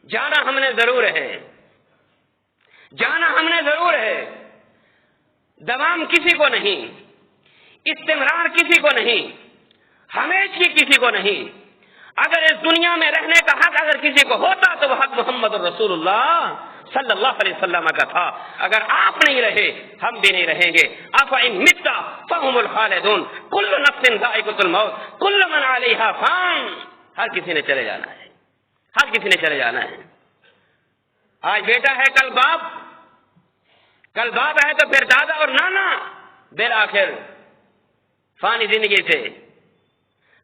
جانا ہم نے ضرور ہے، جانا ہم نے ضرور ہے، دوام کسی کو نہیں، استمرار کسی کو نہیں، ہمیشہ کسی کو نہیں۔ اگر اس دنیا میں رہنے کا حق اگر کسی کو ہوتا تو وہ حق محمد رسول اللہ صلی اللہ علیہ وسلم کا تھا۔ اگر آپ نہیں رہے ہم بھی نہیں رہیں گے۔ افإن مت فهم الخالدون، کل نفس ذائقۃ الموت، کل من علیہا فان، ہر کسی نے چلے جانا ہے، ہر کسی نے چلے جانا ہے۔ آج بیٹا ہے کل باپ، کل باپ ہے تو پھر دادا اور نانا، بالآخر فانی زندگی سے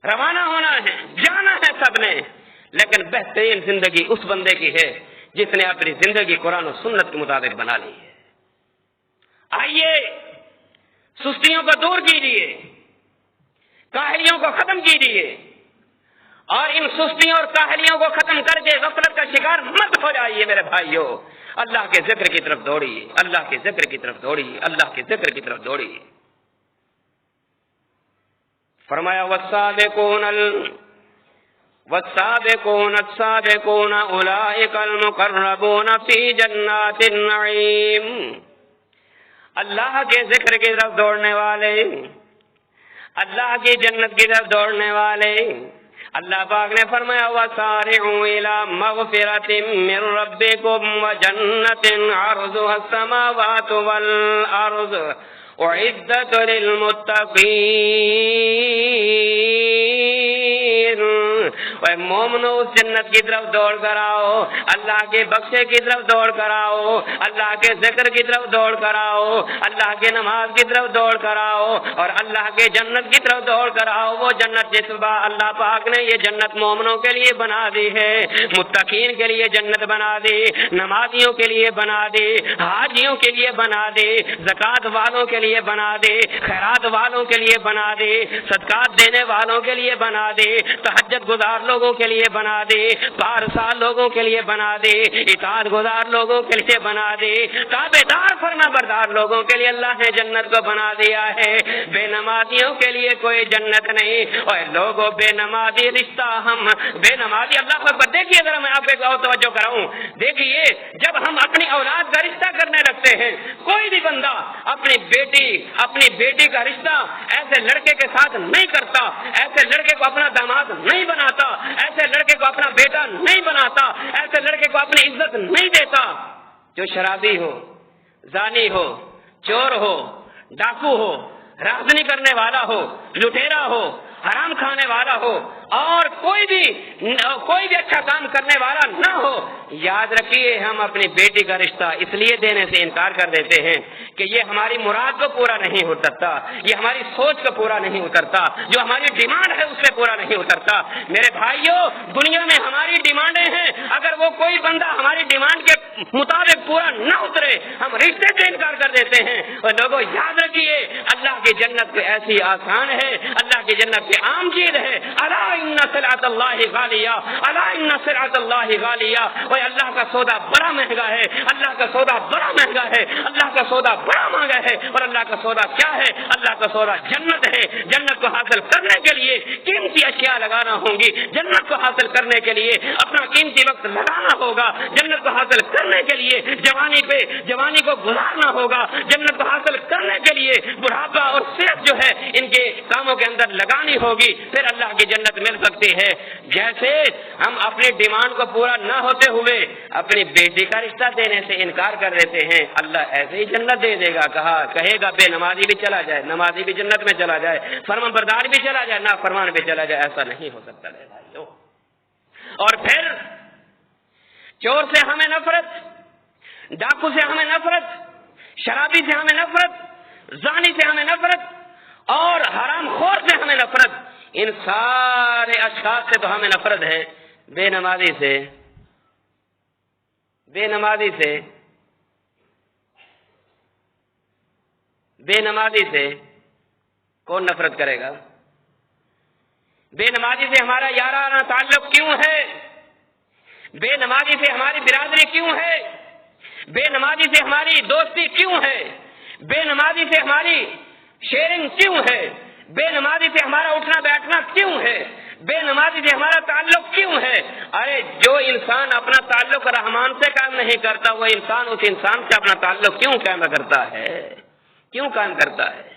روانہ ہونا ہے، جانا ہے سب نے، لیکن بہترین زندگی اس بندے کی ہے جس نے اپنی زندگی قرآن و سنت کے مطابق بنا لی ہے۔ آئیے سستیوں کو دور کیجیے، کاہلیوں کو ختم کیجیے، اور ان سستیوں اور کاہلیوں کو ختم کر کے غفلت کا شکار مت ہو جائیے میرے بھائیوں۔ اللہ کے ذکر کی طرف دوڑیے، اللہ کے ذکر کی طرف دوڑیے، اللہ کے ذکر کی طرف دوڑیے۔ فرمایا والسابقون السابقون اولئک المقربون فی جنات النعیم۔ اللہ کے ذکر کی طرف دوڑنے والے، اللہ کی جنت کی طرف دوڑنے والے، اللہ پاک نے فرمایا وَسَارِعُوا إِلَى مَغْفِرَةٍ مِّن رَّبِّكُمْ وَجَنَّةٍ عَرْضُهَا السَّمَاوَاتُ وَالْأَرْضُ اعدت للمتقین۔ اے مومنو اس جنت کی طرف دوڑ کر آؤ، اللہ کے بخشے کی طرف دوڑ کر آؤ، اللہ کے ذکر کی طرف دوڑ کر آؤ، اللہ کے نماز کی طرف دوڑ کر آؤ، اور اللہ کے جنت کی طرف دوڑ کر آؤ۔ وہ جنت جس بار اللہ پاک نے یہ جنت مومنوں کے لیے بنا دی ہے، متقین کے لیے جنت بنا دی، نمازیوں کے لیے بنا دی، حاجیوں کے لیے بنا دی، زکات والوں کے لیے بنا دے، خیرات والوں کے لیے بنا دے، صدقات دینے والوں کے لیے بنا دے، تہجد گزار لوگوں کے لیے بنا دے، پارسال لوگوں کے لیے بنا دے، اطاعت گزار لوگوں کے لیے بنا دے، تابعدار فرما بردار لوگوں کے لیے اللہ نے جنت کو بنا دیا ہے۔ بے نمازیوں کے لیے کوئی جنت نہیں۔ اور لوگوں بے نمازی رشتہ، ہم بے نمازی، اللہ اکبر، دیکھیے ذرا میں آپ کو اور توجہ کراؤں، دیکھیے جب ہم اپنی اولاد کا رشتہ کرنے لگتے ہیں، کوئی بھی بندہ اپنی بیٹی کا رشتہ ایسے لڑکے کے ساتھ نہیں کرتا، ایسے لڑکے کو اپنا داماد نہیں بناتا، ایسے لڑکے کو اپنا بیٹا نہیں بناتا، ایسے لڑکے کو اپنی عزت نہیں دیتا۔ جو شرابی ہو، زانی ہو، چور ہو، ڈاکو ہو، رازنی کرنے والا ہو، لٹیرا ہو، حرام کھانے والا ہو، اور کوئی بھی اچھا کام کرنے والا نہ ہو، یاد رکھیے ہم اپنی بیٹی کا رشتہ اس لیے دینے سے انکار کر دیتے ہیں کہ یہ ہماری مراد کو پورا نہیں اترتا، یہ ہماری سوچ کو پورا نہیں اترتا، جو ہماری ڈیمانڈ ہے اس سے پورا نہیں اترتا۔ میرے بھائیوں، دنیا میں ہماری ڈیمانڈیں ہیں، اگر وہ کوئی بندہ ہماری ڈیمانڈ کے مطابق پورا نہ اترے ہم رشتے سے انکار کر دیتے ہیں۔ اور لوگوں یاد رکھیے اللہ کی جنت کو ایسی آسان ہے، اللہ کی جنت کی عام چیز ہے۔ الا ان سلعۃ اللہ غالیہ، الا ان سلعۃ اللہ غالیہ۔ اور اللہ کا سودا بڑا مہنگا ہے، اللہ کا سودا بڑا مہنگا ہے، اللہ کا سودا بڑا مہنگا ہے۔ اور اللہ کا سودا کیا ہے؟ اللہ کا سودا جنت ہے۔ جنت کو حاصل کرنے کے لیے قیمتی اشیاء لگانا ہوں گی، جنت کو حاصل کرنے کے لیے اپنا قیمتی وقت لگانا ہوگا، جنت کو حاصل کرنے کے لیے جوانی کو گزارنا ہوگا، جنت کو حاصل کرنے کے لیے بڑھاپا اور صحت جو ہے ان کے کاموں کے اندر لگانی ہوگی، پھر اللہ کی جنت مل سکتی ہے۔ جیسے ہم اپنی ڈیمانڈ کو پورا نہ ہوتے ہوئے اپنی بیٹی کا رشتہ دینے سے انکار کر دیتے ہیں، اللہ ایسے ہی جنت دے دے گا۔ کہے گا بے نمازی بھی چلا جائے، نمازی بھی جنت میں چلا جائے، فرمان بردار بھی چلا جائے، نافرمان بھی چلا جائے۔ ایسا نہیں ہو سکتا میرے بھائیو۔ اور پھر چور سے ہمیں نفرت، ڈاکو سے ہمیں نفرت، شرابی سے ہمیں نفرت، زانی سے ہمیں نفرت، اور حرام خور سے ہمیں نفرت، ان سارے اشخاص سے تو ہمیں نفرت ہے۔ بے نمازی سے کون نفرت کرے گا؟ بے نمازی سے ہمارا یارانہ تعلق کیوں ہے؟ بے نمازی سے ہماری برادری کیوں ہے؟ بے نمازی سے ہماری دوستی کیوں ہے؟ بے نمازی سے ہماری شیئرنگ کیوں ہے؟ بے نمازی سے ہمارا اٹھنا بیٹھنا کیوں ہے؟ بے نمازی سے ہمارا تعلق کیوں ہے؟ ارے جو انسان اپنا تعلق رحمان سے قائم نہیں کرتا وہ انسان اس انسان سے اپنا تعلق کیوں قائم کرتا ہے؟ کیوں قائم کرتا ہے؟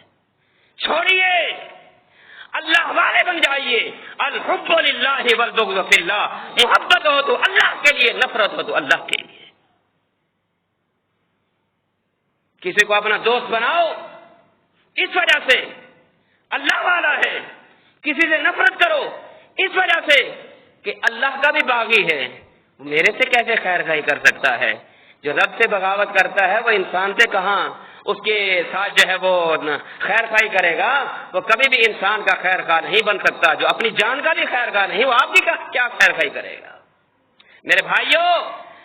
چھوڑیے، اللہ والے بن جائیے۔ الحب للہ والبغض فی اللہ، محبت ہو تو اللہ کے لیے، نفرت ہو تو اللہ کے لیے۔ کسی کو اپنا دوست بناؤ اس وجہ سے اللہ والا ہے، کسی سے نفرت کرو اس وجہ سے کہ اللہ کا بھی باغی ہے، وہ میرے سے کیسے خیر خواہی کر سکتا ہے؟ جو رب سے بغاوت کرتا ہے وہ انسان سے کہاں اس کے ساتھ جو ہے وہ خیر خواہی کرے گا؟ وہ کبھی بھی انسان کا خیر خواہ نہیں بن سکتا۔ جو اپنی جان کا بھی خیر خواہ نہیں، وہ آپ کی کیا خیر خواہی کرے گا؟ میرے بھائیوں،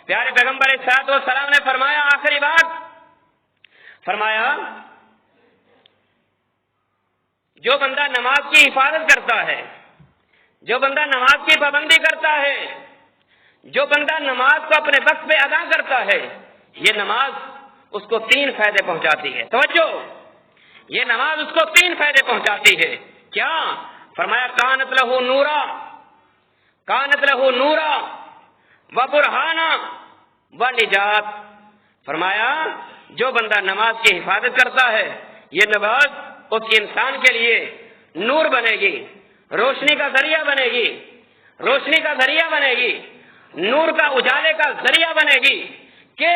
پیارے پیغمبر علیہ الصلوۃ والسلام نے فرمایا، آخری بات فرمایا، جو بندہ نماز کی حفاظت کرتا ہے، جو بندہ نماز کی پابندی کرتا ہے، جو بندہ نماز کو اپنے وقت پہ ادا کرتا ہے، یہ نماز اس کو 3 فائدے پہنچاتی ہے۔ توجہ، یہ نماز اس کو 3 فائدے پہنچاتی ہے۔ کیا؟ فرمایا کانت لہو نورا، کانت لہو نورا و برہانا و نجات۔ فرمایا جو بندہ نماز کی حفاظت کرتا ہے، یہ نماز اس انسان کے لیے نور بنے گی، روشنی کا ذریعہ بنے گی، روشنی کا ذریعہ بنے گی، نور کا اجالے کا ذریعہ بنے گی کہ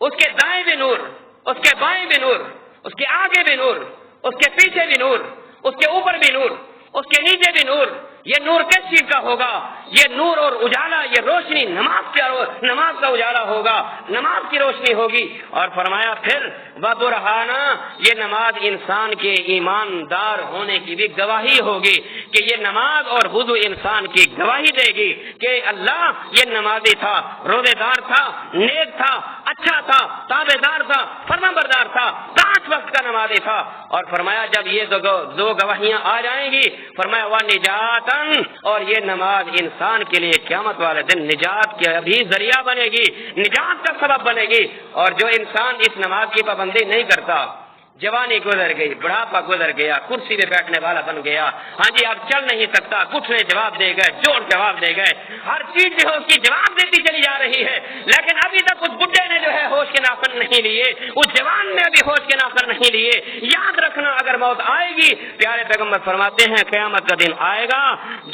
اس کے دائیں بھی نور، اس کے بائیں بھی نور، اس کے آگے بھی نور، اس کے پیچھے بھی نور، اس کے اوپر بھی نور، اس کے نیچے بھی نور۔ یہ نور کس چیز کا ہوگا؟ یہ نور اور اجالا، یہ روشنی نماز کا اجالا ہوگا، نماز کی روشنی ہوگی۔ اور فرمایا پھر وبرہانا، یہ نماز انسان کے ایماندار ہونے کی بھی گواہی ہوگی کہ یہ نماز اور وضو انسان کی گواہی دے گی کہ اللہ یہ نمازی تھا، روزے دار تھا، نیک تھا، اچھا تھا، تابع دار تھا، فرما بردار تھا، 5 وقت کا نمازی تھا۔ اور فرمایا جب یہ دو گواہیاں آ جائیں گی، فرمایا وَنِجَاتًا، اور یہ نماز انسان کے لیے قیامت والے دن نجات کا بھی ذریعہ بنے گی، نجات کا سبب بنے گی۔ اور جو انسان اس نماز کی پابندی نہیں کرتا، جوانی گزر گئی، بڑھاپا گزر گیا، کرسی پہ بیٹھنے والا بن گیا، ہاں جی اب چل نہیں سکتا، گھٹنے جواب دے گئے، جوڑ جواب دے گئے، ہر چیز جو ہے اس کی جواب دیتی چلی جا رہی ہے، لیکن ابھی تک اس بڈھے نے جو ہے ہوش کے ناخن نہیں لیے، اس جوان نے ابھی ہوش کے ناخن نہیں لیے۔ یاد رکھنا اگر موت آئے گی، پیارے پیغمبر فرماتے ہیں قیامت کا دن آئے گا،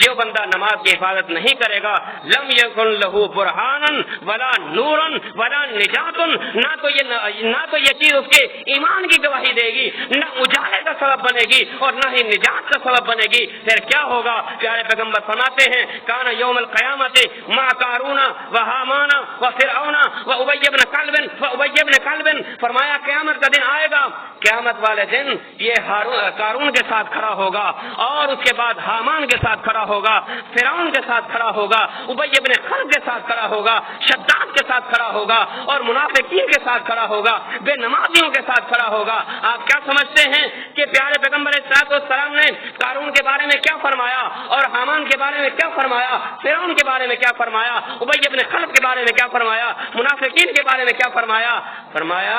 جو بندہ نماز کی حفاظت نہیں کرے گا، لم یکن لہو برہانا ولا نورا ولا نجات، نہ تو یہ چیز اس کے ایمان کی گواہی دے گی، نہ اجالے کا سبب بنے گی اور نہ ہی نجات کا سبب بنے گی۔ پھر کیا ہوگا؟ پیارے پیغمبر فرماتے ہیں کان یوم القیامت مع قارون و حامان و فرعون و ابی بن کلب، فرمایا قیامت کا دن آئے گا، قیامت والے دن یہ قارون کے ساتھ کھڑا ہوگا اور اس کے بعد حامان کے ساتھ کھڑا ہوگا، فرعون کے ساتھ کھڑا ہوگا، ابی بن کلب کے ساتھ کھڑا ہوگا، شداد کے ساتھ کھڑا ہوگا اور منافقین کے ساتھ کھڑا ہوگا، بے نمازیوں کے ساتھ کھڑا ہوگا۔ آپ کیا سمجھتے ہیں کہ پیارے پیغمبر علیہ السلام نے قارون کے بارے میں کیا فرمایا اور حامان کے بارے میں کیا فرمایا، فرعون کے بارے میں کیا فرمایا، ابی بن کلب کے بارے میں کیا فرمایا، منافقین کے بارے میں کیا فرمایا؟ فرمایا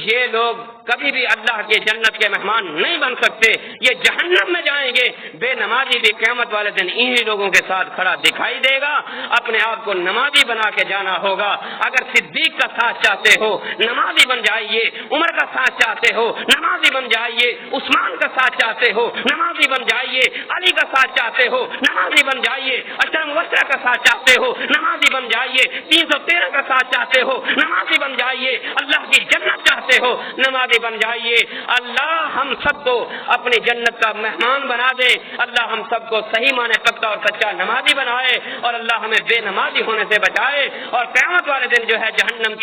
یہ لوگ کبھی بھی اللہ کے جنت کے مہمان نہیں بن سکتے، یہ جہنم میں جائیں گے۔ بے نمازی بھی قیامت والے دن انہی لوگوں کے ساتھ کھڑا دکھائی دے گا۔ اپنے آپ کو نمازی بنا کے جانا ہوگا۔ اگر صدیق کا ساتھ چاہتے ہو نمازی بن جائیے، عمر کا ساتھ چاہتے ہو نمازی بن جائیے، عثمان کا ساتھ چاہتے ہو نمازی بن جائیے، علی کا ساتھ چاہتے ہو نمازی بن جائیے، عشرہ مبشرہ کا ساتھ چاہتے ہو نمازی بن جائیے، 313 کا ساتھ چاہتے ہو نمازی بن جائیے، اللہ کی جنت چاہتے ہو نمازی بن جائیے۔ اللہ ہم سب کو اپنی جنت کا مہمان بنا دے، اللہ ہم سب کو صحیح معنی پکا اور سچا نمازی بنائے، اور اللہ ہمیں بے نمازی ہونے سے بچائے، اور قیامت والے دن جو ہے جہنم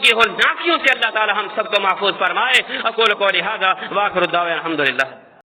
کی ہولناکیوں سے اللہ تعالی ہم سب کو محفوظ فرمائے۔ اقول قولی ھذا واخر الدعوانا الحمدللہ۔